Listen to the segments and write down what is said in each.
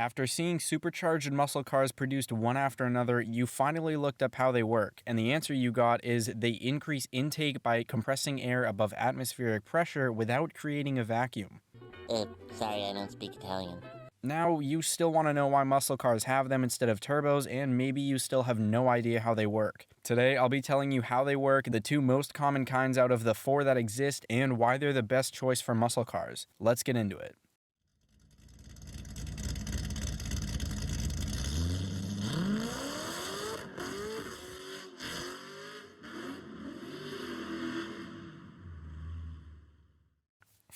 After seeing supercharged muscle cars produced one after another, you finally looked up how they work, and the answer you got is they increase intake by compressing air above atmospheric pressure without creating a vacuum. Sorry, I don't speak Italian. Now, you still want to know why muscle cars have them instead of turbos, and maybe you still have no idea how they work. Today, I'll be telling you how they work, the two most common kinds out of the four that exist, and why they're the best choice for muscle cars. Let's get into it.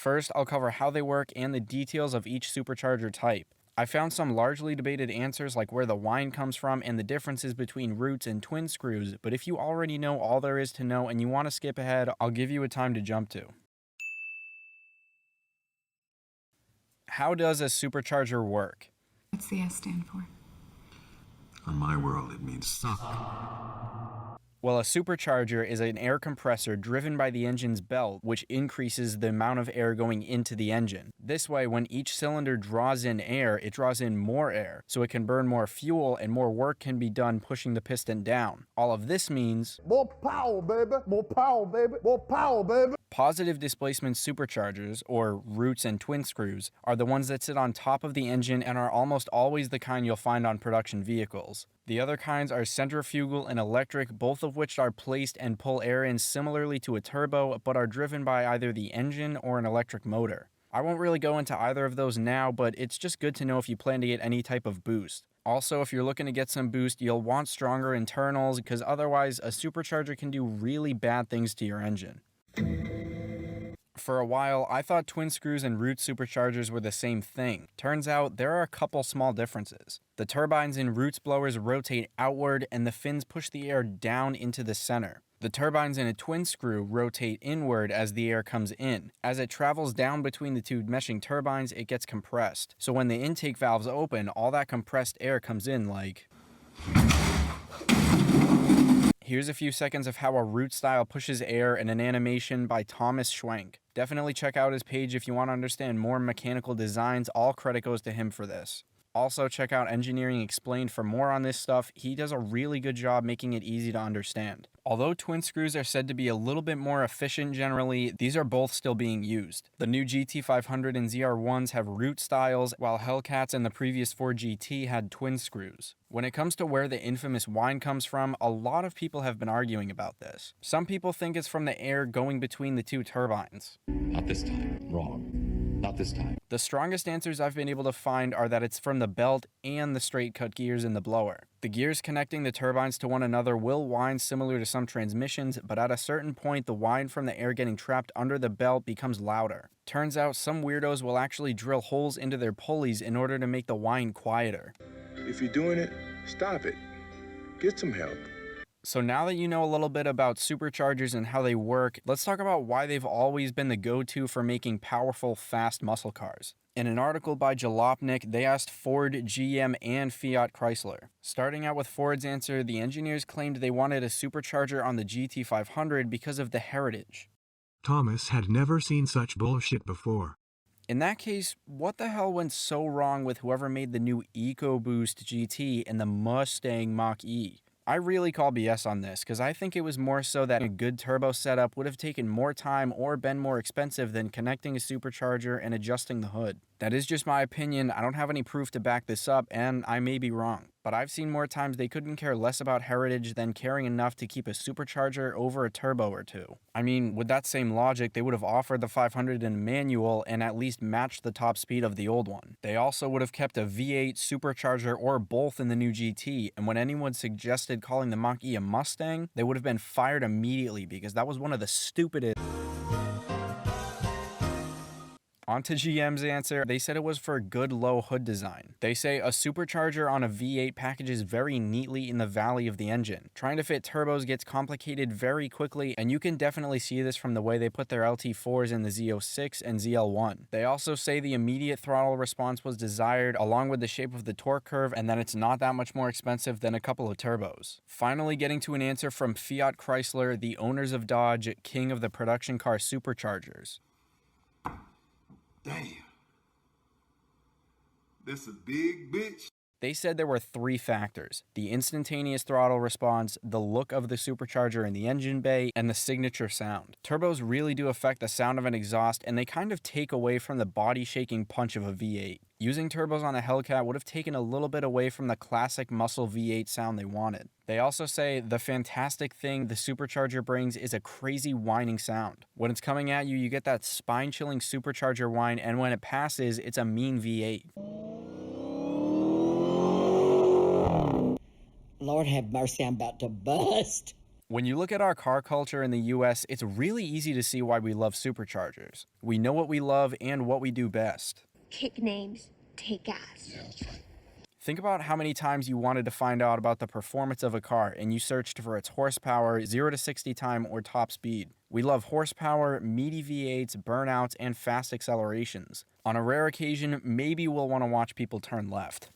First, I'll cover how they work and the details of each supercharger type. I found some largely debated answers like where the whine comes from and the differences between roots and twin screws, but if you already know all there is to know and you want to skip ahead, I'll give you a time to jump to. How does a supercharger work? What's the S stand for? On my world, it means suck. Well, a supercharger is an air compressor driven by the engine's belt, which increases the amount of air going into the engine. This way, when each cylinder draws in air, it draws in more air, so it can burn more fuel and more work can be done pushing the piston down. All of this means more power, baby! More power, baby! More power, baby! Positive displacement superchargers, or roots and twin screws, are the ones that sit on top of the engine and are almost always the kind you'll find on production vehicles. The other kinds are centrifugal and electric, both of which are placed and pull air in similarly to a turbo, but are driven by either the engine or an electric motor. I won't really go into either of those now, but it's just good to know if you plan to get any type of boost. Also, if you're looking to get some boost, you'll want stronger internals, because otherwise a supercharger can do really bad things to your engine. For a while, I thought twin screws and root superchargers were the same thing. Turns out, there are a couple small differences. The turbines in roots blowers rotate outward and the fins push the air down into the center. The turbines in a twin screw rotate inward as the air comes in. As it travels down between the two meshing turbines, it gets compressed. So when the intake valves open, all that compressed air comes in like... Here's a few seconds of how a root style pushes air in an animation by Thomas Schwenk. Definitely check out his page if you want to understand more mechanical designs. All credit goes to him for this. Also, check out Engineering Explained for more on this stuff. He does a really good job making it easy to understand. Although twin screws are said to be a little bit more efficient generally, these are both still being used. The new GT500 and ZR1s have root styles, while Hellcats and the previous 4GT had twin screws. When it comes to where the infamous whine comes from, a lot of people have been arguing about this. Some people think it's from the air going between the two turbines. Not this time. Wrong. Not this time. The strongest answers I've been able to find are that it's from the belt and the straight cut gears in the blower. The gears connecting the turbines to one another will whine similar to some transmissions, but at a certain point the whine from the air getting trapped under the belt becomes louder. Turns out some weirdos will actually drill holes into their pulleys in order to make the whine quieter. If you're doing it, stop it. Get some help. So now that you know a little bit about superchargers and how they work, let's talk about why they've always been the go-to for making powerful, fast muscle cars. In an article by Jalopnik, they asked Ford, GM, and Fiat Chrysler. Starting out with Ford's answer, the engineers claimed they wanted a supercharger on the GT500 because of the heritage. Thomas had never seen such bullshit before. In that case, what the hell went so wrong with whoever made the new EcoBoost GT and the Mustang Mach-E? I really call BS on this, because I think it was more so that a good turbo setup would have taken more time or been more expensive than connecting a supercharger and adjusting the hood. That is just my opinion. I don't have any proof to back this up, and I may be wrong. But I've seen more times they couldn't care less about heritage than caring enough to keep a supercharger over a turbo or two. I mean, with that same logic, they would have offered the 500 in a manual and at least matched the top speed of the old one. They also would have kept a V8 supercharger or both in the new GT, and when anyone suggested calling the Mach-E a Mustang, they would have been fired immediately because that was one of the stupidest. On to GM's answer, they said it was for good low hood design. They say a supercharger on a V8 packages very neatly in the valley of the engine. Trying to fit turbos gets complicated very quickly, and you can definitely see this from the way they put their LT4s in the Z06 and ZL1. They also say the immediate throttle response was desired along with the shape of the torque curve, and that it's not that much more expensive than a couple of turbos. Finally getting to an answer from Fiat Chrysler, the owners of Dodge, king of the production car superchargers. Damn. This a big bitch. They said there were 3 factors: the instantaneous throttle response, the look of the supercharger in the engine bay, and the signature sound. Turbos really do affect the sound of an exhaust, and they kind of take away from the body-shaking punch of a V8. Using turbos on a Hellcat would have taken a little bit away from the classic muscle V8 sound they wanted. They also say the fantastic thing the Supercharger brings is a crazy whining sound. When it's coming at you, you get that spine-chilling Supercharger whine, and when it passes, it's a mean V8. Lord have mercy, I'm about to bust. When you look at our car culture in the US, it's really easy to see why we love superchargers. We know what we love and what we do best. Kick names, take ass. Yeah, that's right. Think about how many times you wanted to find out about the performance of a car and you searched for its horsepower, 0 to 60 time, or top speed. We love horsepower, meaty V8s, burnouts, and fast accelerations. On a rare occasion, maybe we'll want to watch people turn left.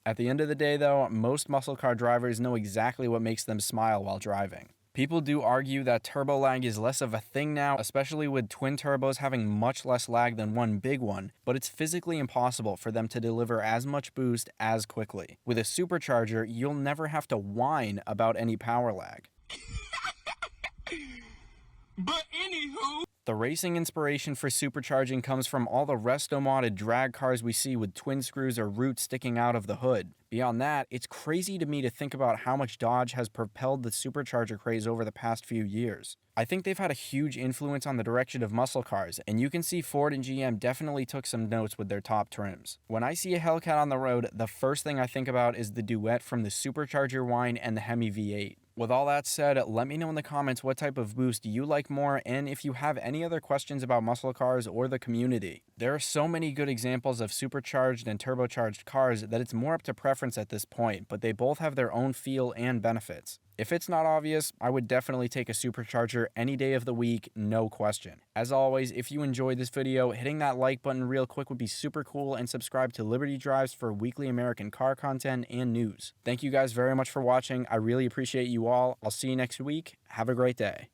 At the end of the day, though, most muscle car drivers know exactly what makes them smile while driving. People do argue that turbo lag is less of a thing now, especially with twin turbos having much less lag than one big one, but it's physically impossible for them to deliver as much boost as quickly. With a supercharger, you'll never have to whine about any power lag. But anywho. The racing inspiration for supercharging comes from all the resto-modded drag cars we see with twin screws or roots sticking out of the hood. Beyond that, it's crazy to me to think about how much Dodge has propelled the supercharger craze over the past few years. I think they've had a huge influence on the direction of muscle cars, and you can see Ford and GM definitely took some notes with their top trims. When I see a Hellcat on the road, the first thing I think about is the duet from the Supercharger whine and the Hemi V8. With all that said, let me know in the comments what type of boost you like more, and if you have any other questions about muscle cars or the community. There are so many good examples of supercharged and turbocharged cars that it's more up to preference at this point, but they both have their own feel and benefits. If it's not obvious, I would definitely take a supercharger any day of the week, no question. As always, if you enjoyed this video, hitting that like button real quick would be super cool, and subscribe to Liberty Drives for weekly American car content and news. Thank you guys very much for watching. I really appreciate you all. I'll see you next week. Have a great day.